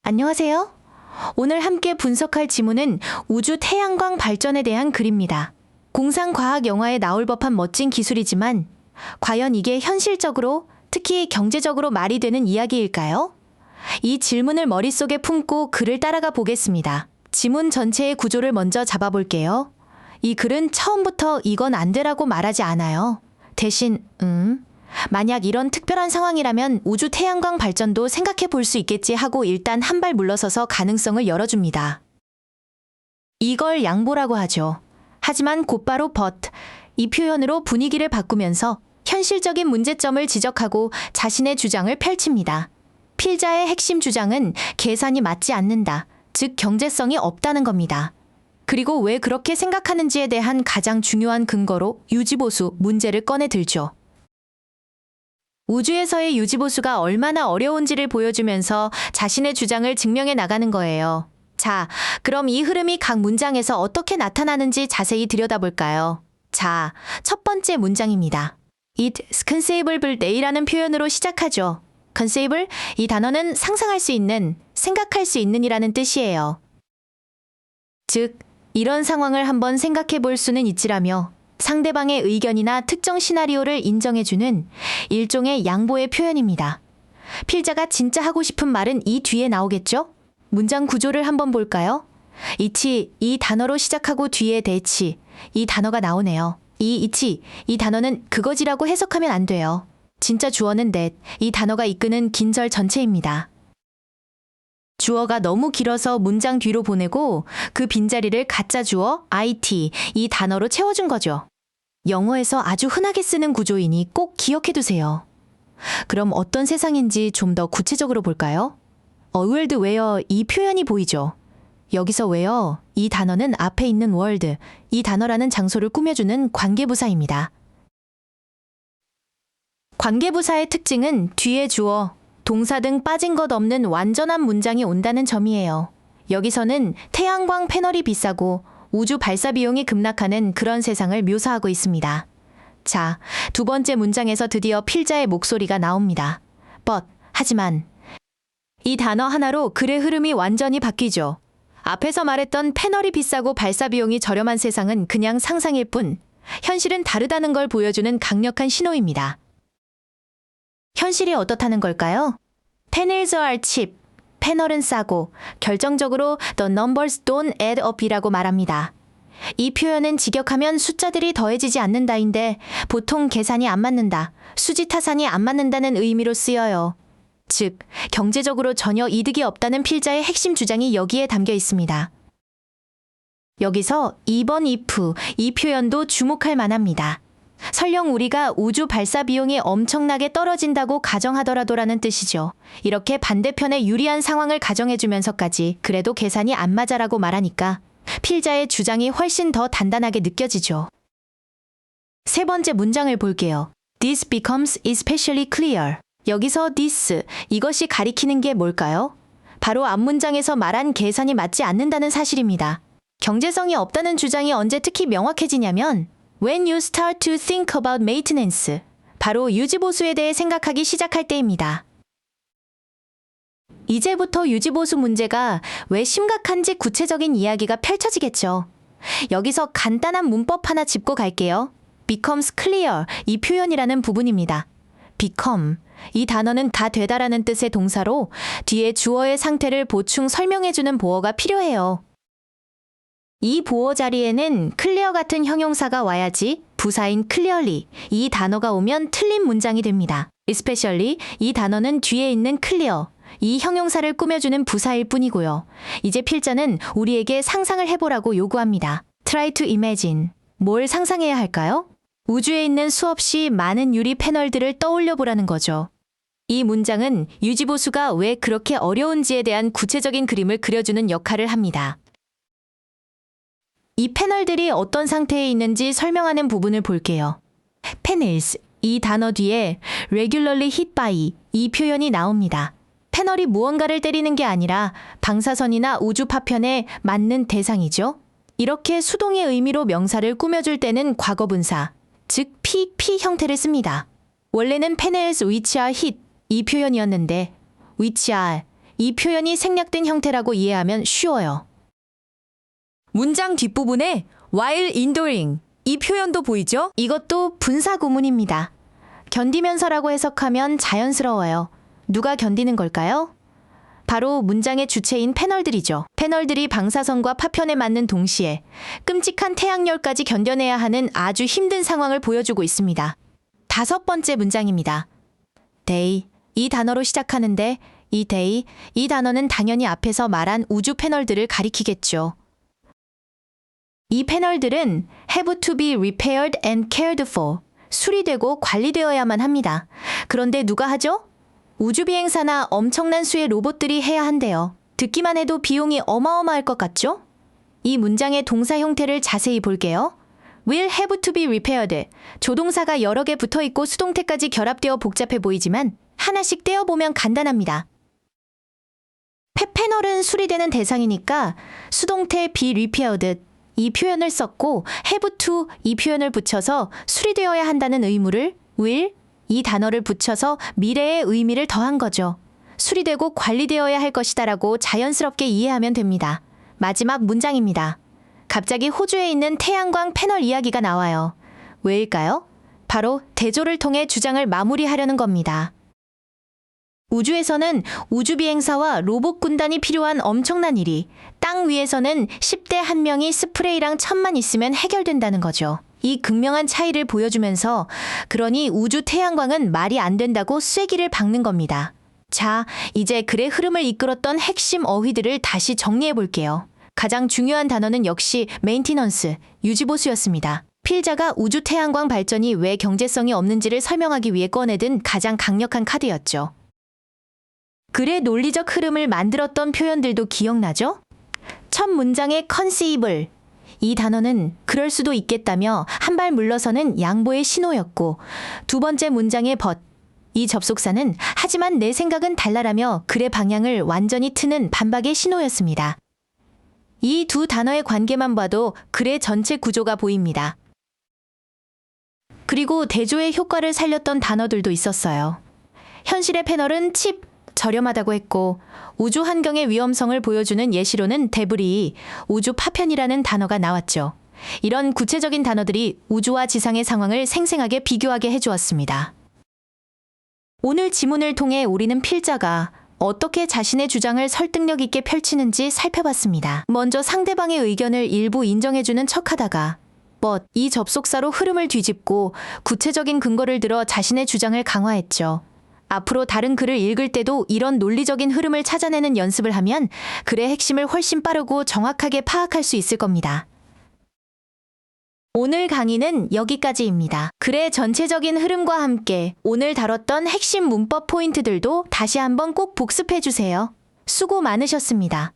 안녕하세요. 오늘 함께 분석할 지문은 우주 태양광 발전에 대한 글입니다. 공상과학 영화에 나올 법한 멋진 기술이지만 과연 이게 현실적으로, 특히 경제적으로 말이 되는 이야기일까요? 이 질문을 머릿속에 품고 글을 따라가 보겠습니다. 지문 전체의 구조를 먼저 잡아볼게요. 이 글은 처음부터 이건 안 되라고 말하지 않아요. 대신, 만약 이런 특별한 상황이라면 우주 태양광 발전도 생각해 볼 수 있겠지 하고 일단 한 발 물러서서 가능성을 열어줍니다. 이걸 양보라고 하죠. 하지만 곧바로 but, 이 표현으로 분위기를 바꾸면서 현실적인 문제점을 지적하고 자신의 주장을 펼칩니다. 필자의 핵심 주장은 계산이 맞지 않는다, 즉 경제성이 없다는 겁니다. 그리고 왜 그렇게 생각하는지에 대한 가장 중요한 근거로 유지보수 문제를 꺼내 들죠. 우주에서의 유지보수가 얼마나 어려운지를 보여주면서 자신의 주장을 증명해 나가는 거예요. 자, 그럼 이 흐름이 각 문장에서 어떻게 나타나는지 자세히 들여다볼까요? 자, 첫 번째 문장입니다. It's conceivable이라는 표현으로 시작하죠. conceivable, 이 단어는 상상할 수 있는, 생각할 수 있는이라는 뜻이에요. 즉, 이런 상황을 한번 생각해 볼 수는 있지라며 상대방의 의견이나 특정 시나리오를 인정해주는 일종의 양보의 표현입니다. 필자가 진짜 하고 싶은 말은 이 뒤에 나오겠죠? 문장 구조를 한번 볼까요? 이치, 이 단어로 시작하고 뒤에 대치, 이 단어가 나오네요. 이 단어는 그거지라고 해석하면 안 돼요. 진짜 주어는 that, 이 단어가 이끄는 긴절 전체입니다. 주어가 너무 길어서 문장 뒤로 보내고 그 빈자리를 가짜 주어 it, 이 단어로 채워준 거죠. 영어에서 아주 흔하게 쓰는 구조이니 꼭 기억해두세요. 그럼 어떤 세상인지 좀 더 구체적으로 볼까요? 월드 웨어, 이 표현이 보이죠? 여기서 웨어, 이 단어는 앞에 있는 월드, 이 단어라는 장소를 꾸며주는 관계부사입니다. 관계부사의 특징은 뒤에 주어, 동사 등 빠진 것 없는 완전한 문장이 온다는 점이에요. 여기서는 태양광 패널이 비싸고 우주 발사 비용이 급락하는 그런 세상을 묘사하고 있습니다. 자, 두 번째 문장에서 드디어 필자의 목소리가 나옵니다. but, 하지만. 이 단어 하나로 글의 흐름이 완전히 바뀌죠. 앞에서 말했던 패널이 비싸고 발사 비용이 저렴한 세상은 그냥 상상일 뿐, 현실은 다르다는 걸 보여주는 강력한 신호입니다. 현실이 어떻다는 걸까요? Panels are cheap. 패널은 싸고 결정적으로 the numbers don't add up이라고 말합니다. 이 표현은 직역하면 숫자들이 더해지지 않는다인데 보통 계산이 안 맞는다, 수지타산이 안 맞는다는 의미로 쓰여요. 즉, 경제적으로 전혀 이득이 없다는 필자의 핵심 주장이 여기에 담겨 있습니다. 여기서 2번 if, 이 표현도 주목할 만합니다. 설령 우리가 우주 발사 비용이 엄청나게 떨어진다고 가정하더라도라는 뜻이죠. 이렇게 반대편에 유리한 상황을 가정해주면서까지 그래도 계산이 안 맞아라고 말하니까 필자의 주장이 훨씬 더 단단하게 느껴지죠. 세 번째 문장을 볼게요. This becomes especially clear. 여기서 this, 이것이 가리키는 게 뭘까요? 바로 앞문장에서 말한 계산이 맞지 않는다는 사실입니다. 경제성이 없다는 주장이 언제 특히 명확해지냐면 When you start to think about maintenance, 바로 유지보수에 대해 생각하기 시작할 때입니다. 이제부터 유지보수 문제가 왜 심각한지 구체적인 이야기가 펼쳐지겠죠. 여기서 간단한 문법 하나 짚고 갈게요. becomes clear, 이 표현이라는 부분입니다. become, 이 단어는 다 되다라는 뜻의 동사로 뒤에 주어의 상태를 보충 설명해주는 보어가 필요해요. 이 보어 자리에는 clear 같은 형용사가 와야지 부사인 clearly, 이 단어가 오면 틀린 문장이 됩니다. especially, 이 단어는 뒤에 있는 clear, 이 형용사를 꾸며주는 부사일 뿐이고요. 이제 필자는 우리에게 상상을 해보라고 요구합니다. Try to imagine. 뭘 상상해야 할까요? 우주에 있는 수없이 많은 유리 패널들을 떠올려 보라는 거죠. 이 문장은 유지보수가 왜 그렇게 어려운지에 대한 구체적인 그림을 그려주는 역할을 합니다. 이 패널들이 어떤 상태에 있는지 설명하는 부분을 볼게요. Panels, 이 단어 뒤에 regularly hit by, 이 표현이 나옵니다. 패널이 무언가를 때리는 게 아니라 방사선이나 우주 파편에 맞는 대상이죠. 이렇게 수동의 의미로 명사를 꾸며줄 때는 과거분사, 즉 PP 형태를 씁니다. 원래는 panels which are hit, 이 표현이었는데 which are, 이 표현이 생략된 형태라고 이해하면 쉬워요. 문장 뒷부분에 while enduring 이 표현도 보이죠? 이것도 분사 구문입니다. 견디면서라고 해석하면 자연스러워요. 누가 견디는 걸까요? 바로 문장의 주체인 패널들이죠. 패널들이 방사선과 파편에 맞는 동시에 끔찍한 태양열까지 견뎌내야 하는 아주 힘든 상황을 보여주고 있습니다. 5번째 문장입니다. day 이 단어로 시작하는데 이 day 이 단어는 당연히 앞에서 말한 우주 패널들을 가리키겠죠. 이 패널들은 have to be repaired and cared for 수리되고 관리되어야만 합니다. 그런데 누가 하죠? 우주비행사나 엄청난 수의 로봇들이 해야 한대요. 듣기만 해도 비용이 어마어마할 것 같죠? 이 문장의 동사 형태를 자세히 볼게요. will have to be repaired. 조동사가 여러 개 붙어 있고 수동태까지 결합되어 복잡해 보이지만 하나씩 떼어보면 간단합니다. 패널은 수리되는 대상이니까 수동태 be repaired 이 표현을 썼고 have to 이 표현을 붙여서 수리되어야 한다는 의무를 will 이 단어를 붙여서 미래의 의미를 더한 거죠. 수리되고 관리되어야 할 것이다라고 자연스럽게 이해하면 됩니다. 마지막 문장입니다. 갑자기 호주에 있는 태양광 패널 이야기가 나와요. 왜일까요? 바로 대조를 통해 주장을 마무리하려는 겁니다. 우주에서는 우주비행사와 로봇 군단이 필요한 엄청난 일이 땅 위에서는 10대 1명이 스프레이랑 천만 있으면 해결된다는 거죠. 이 극명한 차이를 보여주면서 그러니 우주 태양광은 말이 안 된다고 쐐기를 박는 겁니다. 자, 이제 글의 흐름을 이끌었던 핵심 어휘들을 다시 정리해 볼게요. 가장 중요한 단어는 역시 메인티넌스, 유지보수였습니다. 필자가 우주 태양광 발전이 왜 경제성이 없는지를 설명하기 위해 꺼내든 가장 강력한 카드였죠. 글의 논리적 흐름을 만들었던 표현들도 기억나죠? 첫 문장의 conceiveable 이 단어는 그럴 수도 있겠다며 한 발 물러서는 양보의 신호였고 두 번째 문장의 but 이 접속사는 하지만 내 생각은 달라라며 글의 방향을 완전히 트는 반박의 신호였습니다. 이 두 단어의 관계만 봐도 글의 전체 구조가 보입니다. 그리고 대조의 효과를 살렸던 단어들도 있었어요. 현실의 패널은 칩, 저렴하다고 했고 우주 환경의 위험성을 보여주는 예시로는 데브리, 우주 파편이라는 단어가 나왔죠. 이런 구체적인 단어들이 우주와 지상의 상황을 생생하게 비교하게 해주었습니다. 오늘 지문을 통해 우리는 필자가 어떻게 자신의 주장을 설득력 있게 펼치는지 살펴봤습니다. 먼저 상대방의 의견을 일부 인정해주는 척하다가 but 이 접속사로 흐름을 뒤집고 구체적인 근거를 들어 자신의 주장을 강화했죠. 앞으로 다른 글을 읽을 때도 이런 논리적인 흐름을 찾아내는 연습을 하면 글의 핵심을 훨씬 빠르고 정확하게 파악할 수 있을 겁니다. 오늘 강의는 여기까지입니다. 글의 전체적인 흐름과 함께 오늘 다뤘던 핵심 문법 포인트들도 다시 한번 꼭 복습해 주세요. 수고 많으셨습니다.